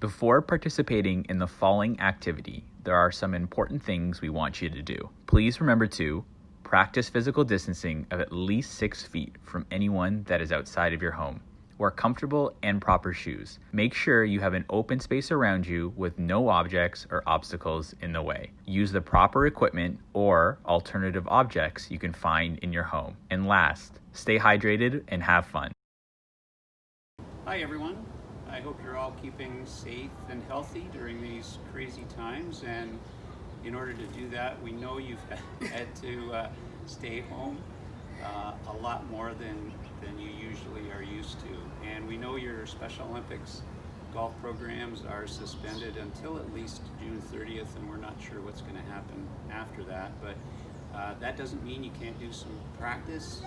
Before participating in the following activity, there are some important things we want you to do. Please remember to practice physical distancing of at least 6 feet from anyone that is outside of your home. Wear comfortable and proper shoes. Make sure you have an open space around you with no objects or obstacles in the way. Use the proper equipment or alternative objects you can find in your home. And last, stay hydrated and have fun. Hi everyone. I hope you're all keeping safe and healthy during these crazy times, and in order to do that, we know you've had to stay home a lot more than you usually are used to. And we know your Special Olympics golf programs are suspended until at least June 30th, and we're not sure what's going to happen after that. But that doesn't mean you can't do some practice.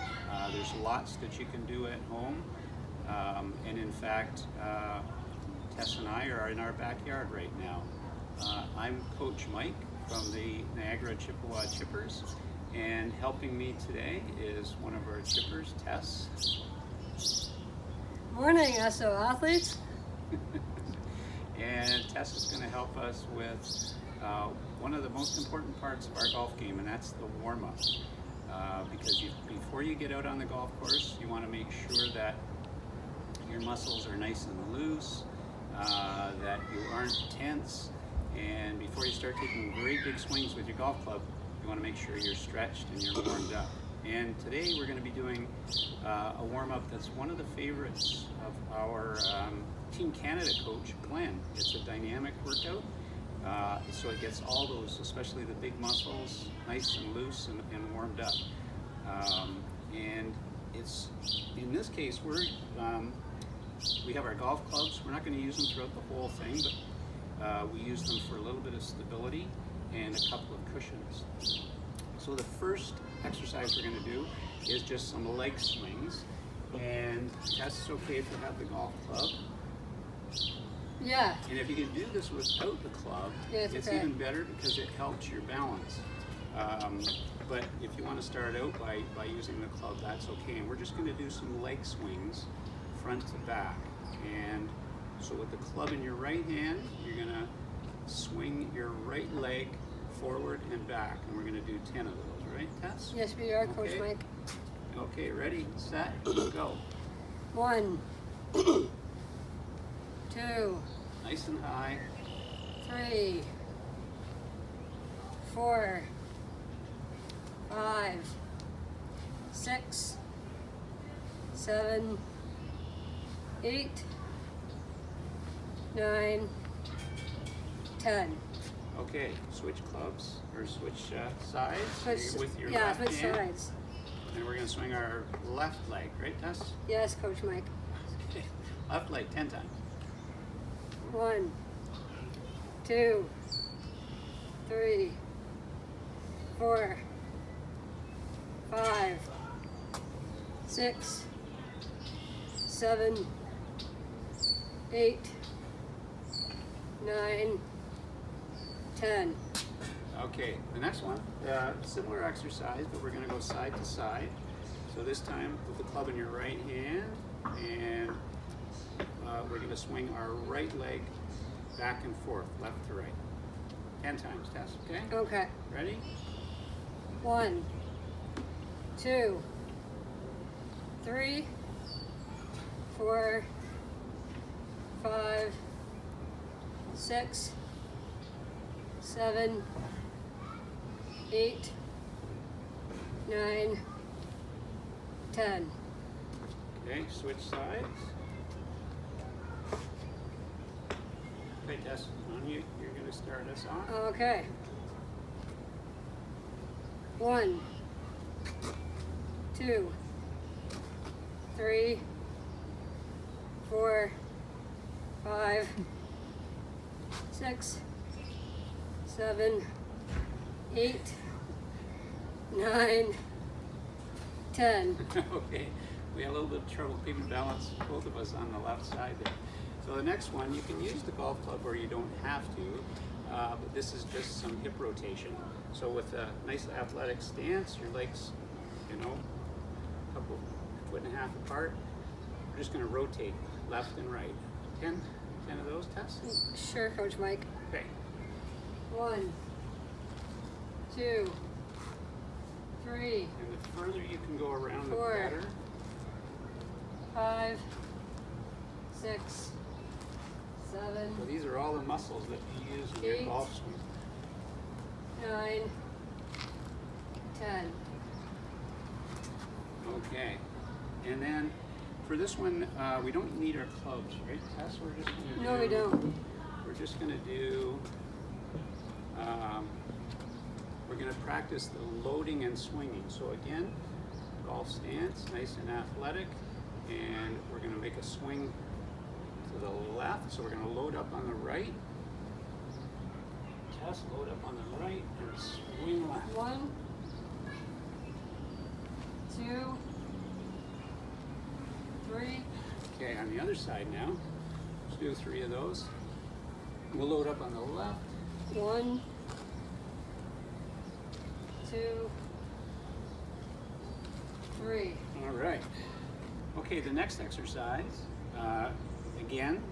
There's lots that you can do at home. And in fact, Tess and I are in our backyard right now. I'm Coach Mike from the Niagara Chippewa Chippers, and helping me today is one of our chippers, Tess. Morning, SO athletes. And Tess is going to help us with one of the most important parts of our golf game, and that's the warm-up. Because before you get out on the golf course, you want to make sure that your muscles are nice and loose, that you aren't tense, and before you start taking very big swings with your golf club, you want to make sure you're stretched and you're warmed up. And today we're going to be doing a warm-up that's one of the favorites of our Team Canada coach, Glenn. It's a dynamic workout, so it gets all those, especially the big muscles, nice and loose and warmed up. And it's, in this case, we have our golf clubs. We're not going to use them throughout the whole thing, but we use them for a little bit of stability and a couple of cushions. So the first exercise we're going to do is just some leg swings. And Tess, it's okay if you have the golf club. Yeah. And if you can do this without the club, it's okay. even better because it helps your balance. But if you want to start out by using the club, that's okay. And we're just going to do some leg swings front to back. And so with the club in your right hand, you're going to swing your right leg forward and back, and we're going to do 10 of those, right, Tess? Yes, we are, Coach Mike. Okay, ready, set, go. 1, 2, Nice and high. 3, 4, 5, 6, 7, 8, 9, 10. Okay, switch clubs, or switch sides. Switch, with your yeah, left switch hand. sides. And we're going to swing our left leg, right, Tess? Yes, Coach Mike. Okay. Left leg 10 times. 1, 2, 3, 4, 5, 6, 7, 8, 9, 10. Okay, the next one, similar exercise, but we're going to go side to side. So this time with the club in your right hand, and we're going to swing our right leg back and forth, left to right. 10 times, Tess, okay? Okay. Ready? 1, 2, 3, 4, 5, 6, 7, 8, 9, 10. Okay, switch sides. Okay, Tess, on you, you're going to start us off. Okay. 1, 2, 3, 4, 5, 6, 7, 8, 9, 10. Okay, we had a little bit of trouble keeping balance, both of us on the left side there. So the next one, you can use the golf club or you don't have to, but this is just some hip rotation. So with a nice athletic stance, your legs, a couple 1.5 feet apart, we're just going to rotate left and right. 10, 10 of those, Tess? Sure, Coach Mike. Okay. 1, 2, 3, And the further you can go around, the 4, better. 5, 6, 7, So these are all the muscles that you use in your 8, golf swing. 9, 10. Okay. And then for this one, we don't need our clubs, right, Tess? We're just going to No, we don't. We're just going to do, we're going to practice the loading and swinging. So again, golf stance, nice and athletic, and we're going to make a swing to the left. So we're going to load up on the right. Tess, load up on the right and swing left. 1, 2, 3, Okay, on the other side now, let's do 3 of those. We'll load up on the left. 1, 2, 3. All right. Okay, the next exercise, again,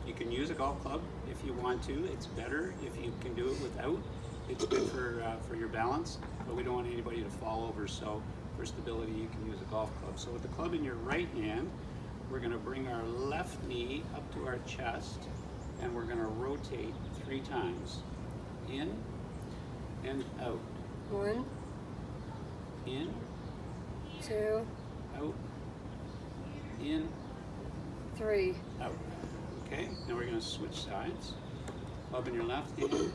you can use a golf club if you want to. It's better if you can do it without. It's good for your balance, but we don't want anybody to fall over, so for stability you can use a golf club. So with the club in your right hand, we're going to bring our left knee up to our chest, and we're going to rotate 3 times. In and out. 1, In, 2, out, in, 3. out. Okay, now we're going to switch sides. Club in your left hand,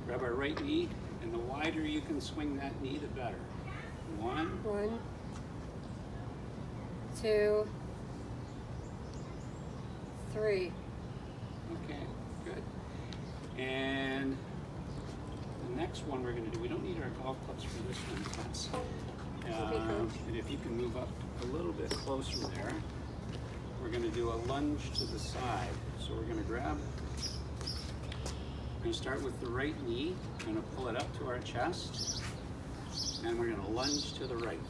grab our right knee, and the wider you can swing that knee, the better. 1, 1, 2, 3. okay, good. And the next one we're going to do, we don't need our golf clubs for this one, Tess. And if you can move up a little bit closer there, we're going to do a lunge to the side. So we're going to grab, we're going to start with the right knee, we're going to pull it up to our chest, and we're going to lunge to the right.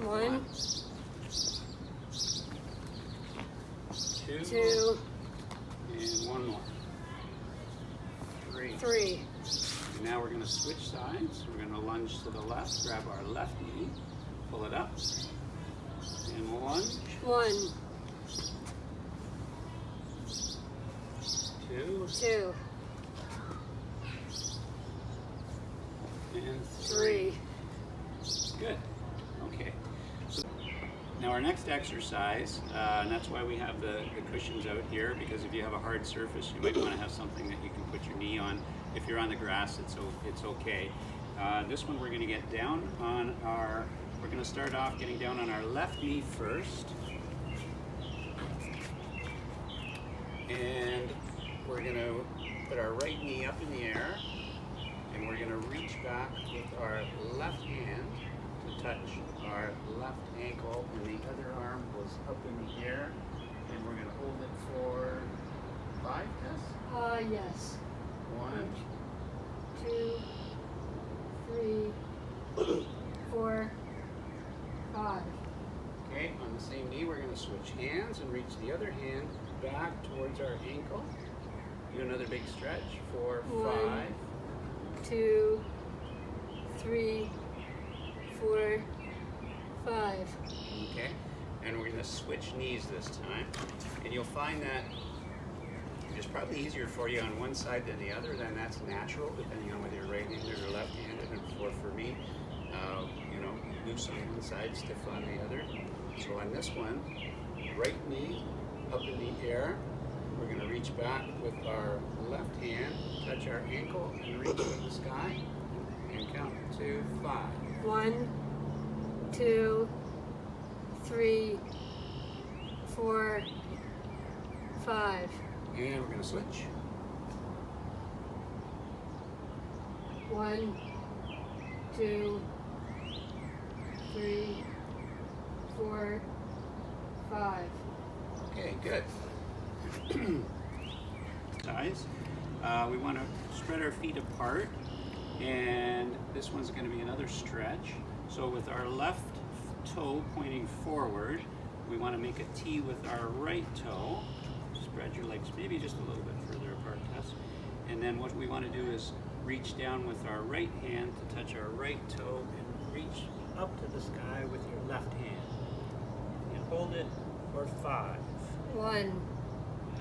1, 2, 2, and 1 more. 3. 3. And now we're going to switch sides. We're going to lunge to the left, grab our left knee, pull it up, and lunge. 1, 2, 2, and 3. Good. Okay. So now our next exercise, and that's why we have the cushions out here, because if you have a hard surface, you might want to have something that you can put your knee on. If you're on the grass, it's okay. This one we're going to get down on our, we're going to start off getting down on our left knee first. And we're going to put our right knee up in the air, and we're going to reach back with our left hand to touch our left ankle, and the other arm goes up in the air, and we're going to hold it for 5, Tess? Yes. 1, 2, 3, 4, 5. okay, on the same knee we're going to switch hands and reach the other hand back towards our ankle. Do another big stretch for 5, 2, 3, 4, 5. okay, and we're going to switch knees this time, and you'll find that it's probably easier for you on one side than the other, then that's natural, depending on whether you're right-handed or left-handed. And for me, loose on one side, stiff on the other. So on this one, right knee up in the air. We're going to reach back with our left hand, touch our ankle, and reach to the sky, and count to 5. 1, 2, 3, 4, 5. And we're going to switch. 1, 2, 3, 4, 5. Okay, good. Size. We want to spread our feet apart, and this one's going to be another stretch. So with our left toe pointing forward, we want to make a T with our right toe. spread your legs maybe just a little bit further apart, Tess. And then what we want to do is reach down with our right hand to touch our right toe and reach up to the sky with your left hand. And hold it for 5. 1,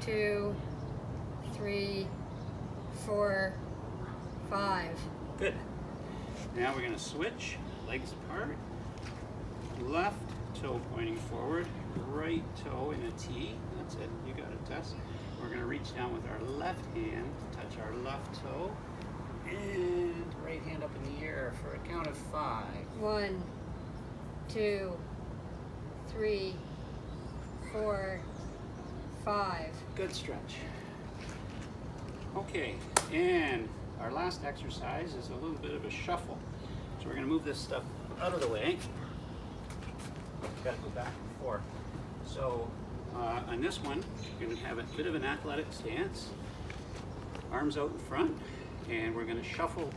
2, 3, 4, 5. Good. Now we're going to switch, legs apart, left toe pointing forward, right toe in a T. That's it, you got it, Tess. We're going to reach down with our left hand, touch our left toe, and right hand up in the air for a count of 5. 1, 2, 3, 4, 5. Good stretch. Okay, and our last exercise is a little bit of a shuffle. So we're going to move this stuff out of the way. Got to go back and forth. So on this one, you're going to have a bit of an athletic stance, arms out in front, and we're going to shuffle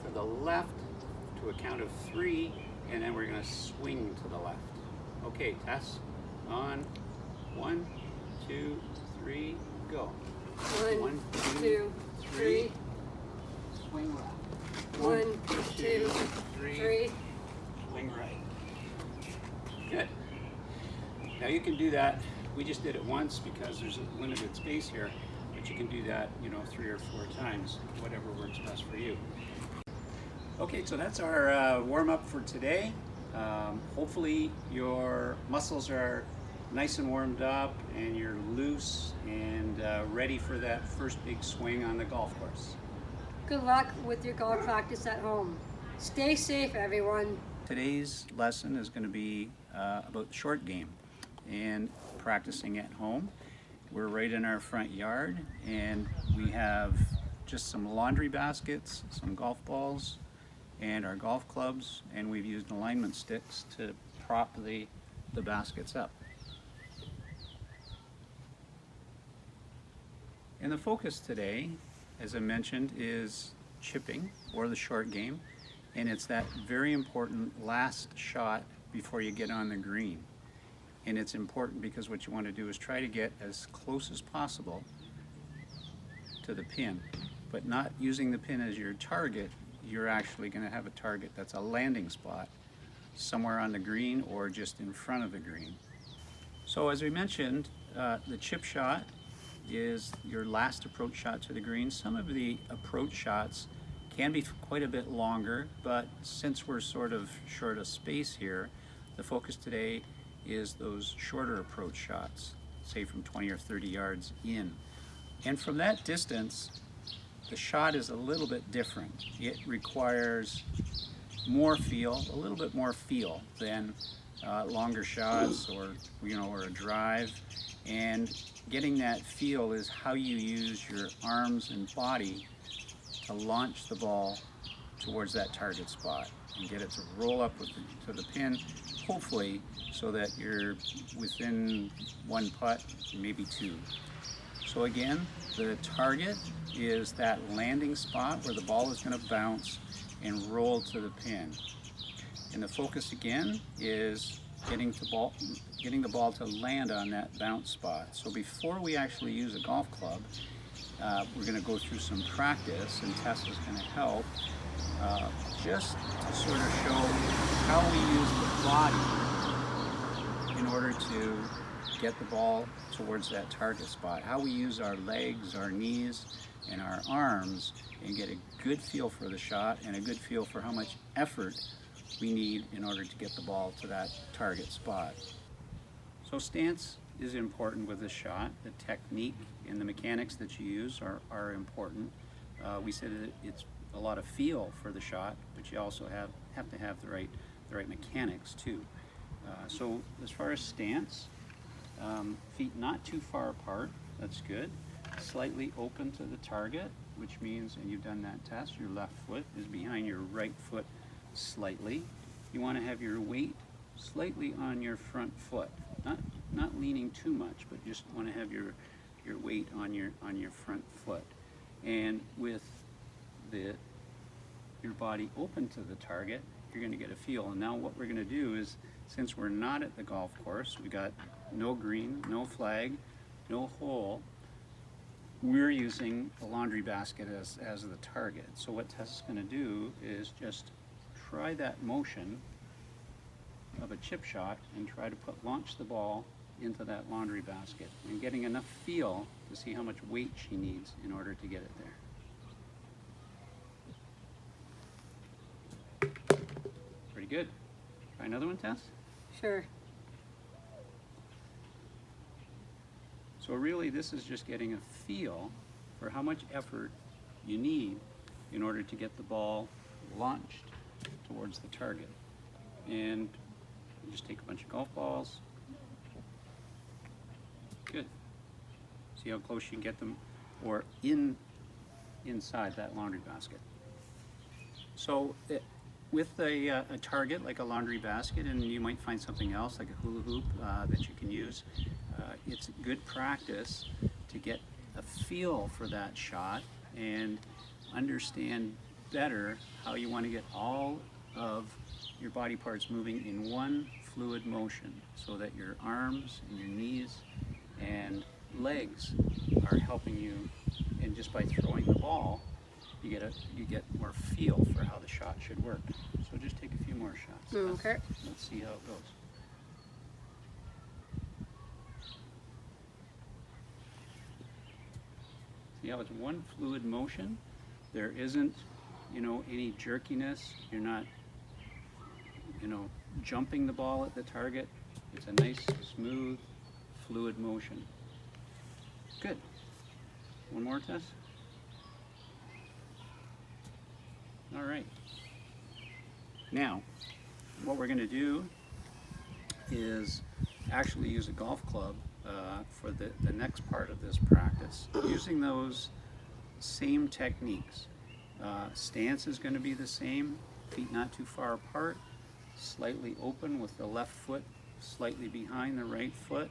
to the left to a count of 3, and then we're going to swing to the left. Okay, Tess, on 1, 2, 3, go. 1, 2, 3. Swing left. 1, 2, 3. Swing right. Good. Now you can do that. We just did it once because there's a limited space here, but you can do that, 3 or 4 times, whatever works best for you. Okay, so that's our warm-up for today. Hopefully your muscles are nice and warmed up and you're loose and ready for that first big swing on the golf course. Good luck with your golf practice at home. Stay safe, everyone. Today's lesson is going to be about the short game and practicing at home. We're right in our front yard and we have just some laundry baskets, some golf balls, and our golf clubs, and we've used alignment sticks to prop the baskets up. And the focus today, as I mentioned, is chipping, or the short game, and it's that very important last shot before you get on the green. And it's important because what you want to do is try to get as close as possible to the pin, but not using the pin as your target. You're actually going to have a target that's a landing spot somewhere on the green or just in front of the green. So as we mentioned, the chip shot is your last approach shot to the green. Some of the approach shots can be quite a bit longer, but since we're sort of short of space here, the focus today is those shorter approach shots, say from 20 or 30 yards in. And from that distance, the shot is a little bit different. It requires more feel, a little bit more feel than longer shots or a drive. And getting that feel is how you use your arms and body to launch the ball towards that target spot and get it to roll up to the pin, hopefully so that you're within 1 putt, maybe 2. So again, the target is that landing spot where the ball is going to bounce and roll to the pin. And the focus again is getting the ball to land on that bounce spot. So before we actually use a golf club, we're going to go through some practice, and Tess is going to help just to sort of show how we use the body in order to get the ball towards that target spot, how we use our legs, our knees, and our arms, and get a good feel for the shot and a good feel for how much effort we need in order to get the ball to that target spot. So stance is important with this shot. The technique and the mechanics that you use are important. We said that it's a lot of feel for the shot, but you also have to have the right mechanics too. So as far as stance, feet not too far apart, that's good. Slightly open to the target, which means, and you've done that test, your left foot is behind your right foot slightly. You want to have your weight slightly on your front foot, not leaning too much, but just want to have your weight on your front foot. And with your body open to the target, you're going to get a feel. And now what we're going to do is, since we're not at the golf course, we got no green, no flag, no hole, we're using the laundry basket as the target. So what Tess is going to do is just try that motion of a chip shot and try to launch the ball into that laundry basket and getting enough feel to see how much weight she needs in order to get it there. Pretty good. Try another one, Tess? Sure. So really this is just getting a feel for how much effort you need in order to get the ball launched towards the target. And you just take a bunch of golf balls. Good. See how close you can get them, or inside that laundry basket. So with a target like a laundry basket, and you might find something else like a hula hoop that you can use, it's good practice to get a feel for that shot and understand better how you want to get all of your body parts moving in one fluid motion, so that your arms and your knees and legs are helping you, and just by throwing the ball you get more feel for how the shot should work. So just take a few more shots. Okay. Let's see how it goes. See how it's one fluid motion? There isn't, any jerkiness. You're not, jumping the ball at the target. It's a nice, smooth, fluid motion. Good. One more, Tess? All right. Now, what we're going to do is actually use a golf club for the next part of this practice, using those same techniques. Stance is going to be the same, feet not too far apart, slightly open with the left foot slightly behind the right foot,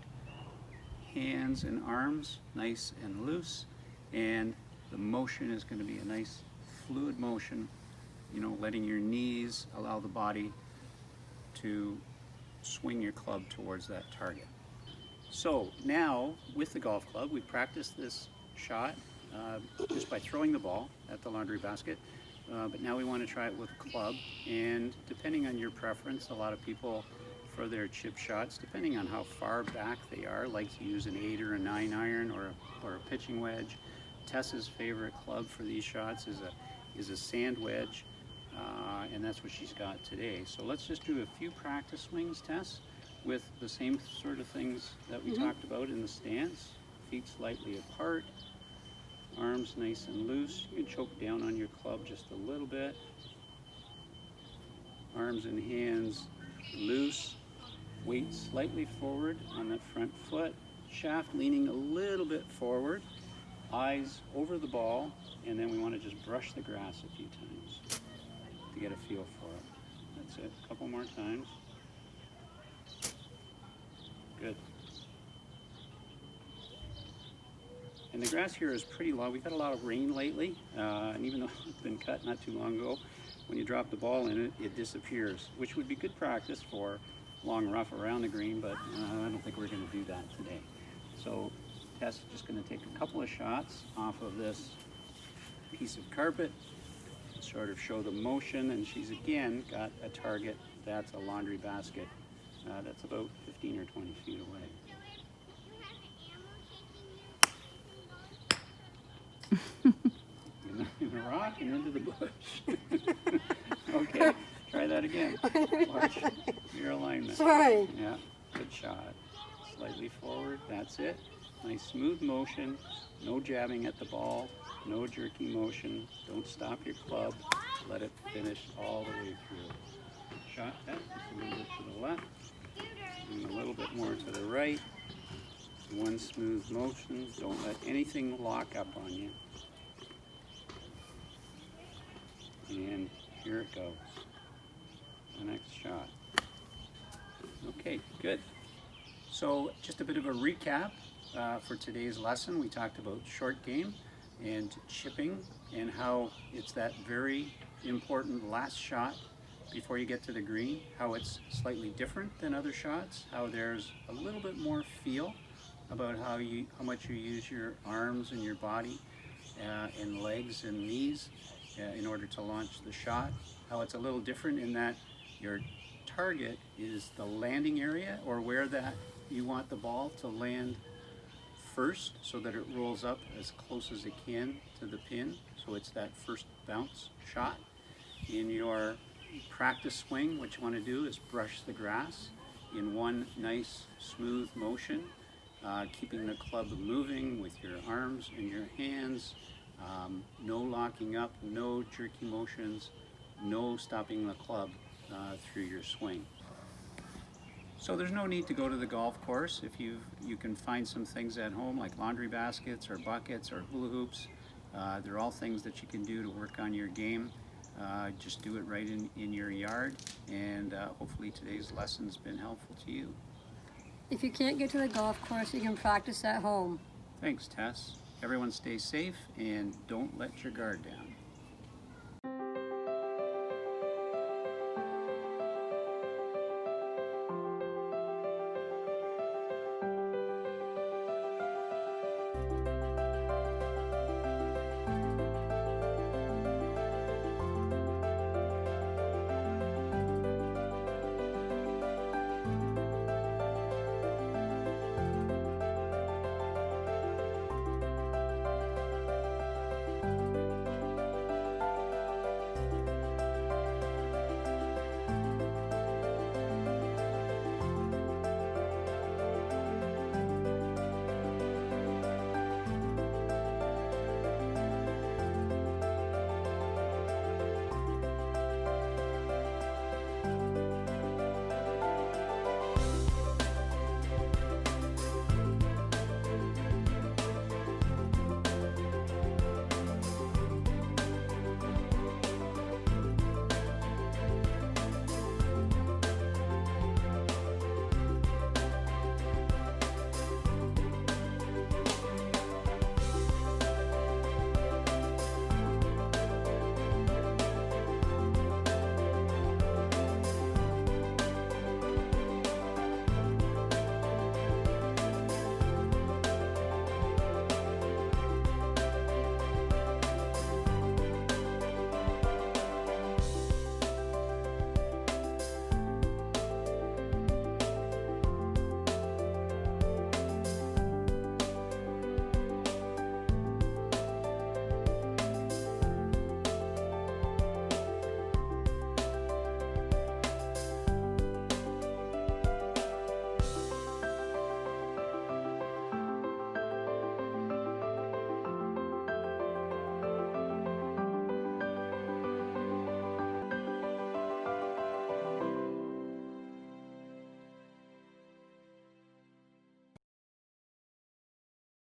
hands and arms nice and loose, and the motion is going to be a nice fluid motion, letting your knees allow the body to swing your club towards that target. So now with the golf club, we practiced this shot just by throwing the ball at the laundry basket, but now we want to try it with a club, and depending on your preference, a lot of people for their chip shots, depending on how far back they are, like to use an 8 or a 9 iron or a pitching wedge. Tessa's favorite club for these shots is a sand wedge, and that's what she's got today. So let's just do a few practice swings, Tess, with the same sort of things that we talked about in the stance. Feet slightly apart, arms nice and loose. You can choke down on your club just a little bit. Arms and hands loose. Weight slightly forward on that front foot. Shaft leaning a little bit forward. Eyes over the ball, and then we want to just brush the grass a few times to get a feel for it. That's it. A couple more times. Good. And the grass here is pretty long. We've had a lot of rain lately, and even though it's been cut not too long ago, when you drop the ball in it, it disappears, which would be good practice for long rough around the green, but I don't think we're going to do that today. So Tess is just going to take a couple of shots off of this piece of carpet, sort of show the motion, and she's again got a target that's a laundry basket that's about 15 or 20 feet away. In the rock and into the bush. Okay, try that again. Watch your alignment. Sorry. Yeah, good shot. Slightly forward, that's it. Nice smooth motion, no jabbing at the ball, no jerky motion. Don't stop your club, let it finish all the way through. Shot that, just a little bit to the left, and a little bit more to the right. One smooth motion, don't let anything lock up on you. And here it goes. The next shot. Okay, good. So just a bit of a recap for today's lesson. We talked about short game and chipping, and how it's that very important last shot before you get to the green, how it's slightly different than other shots, how there's a little bit more feel about how much you use your arms and your body and legs and knees in order to launch the shot. How it's a little different in that your target is the landing area, or where that you want the ball to land first, so that it rolls up as close as it can to the pin, so it's that first bounce shot. In your practice swing, what you want to do is brush the grass in one nice smooth motion, keeping the club moving with your arms and your hands, no locking up, no jerky motions, no stopping the club through your swing. So there's no need to go to the golf course. If you can find some things at home like laundry baskets or buckets or hula hoops. They're all things that you can do to work on your game. Just do it right in your yard, and hopefully today's lesson's been helpful to you. If you can't get to the golf course, you can practice at home. Thanks, Tess. Everyone stay safe and don't let your guard down.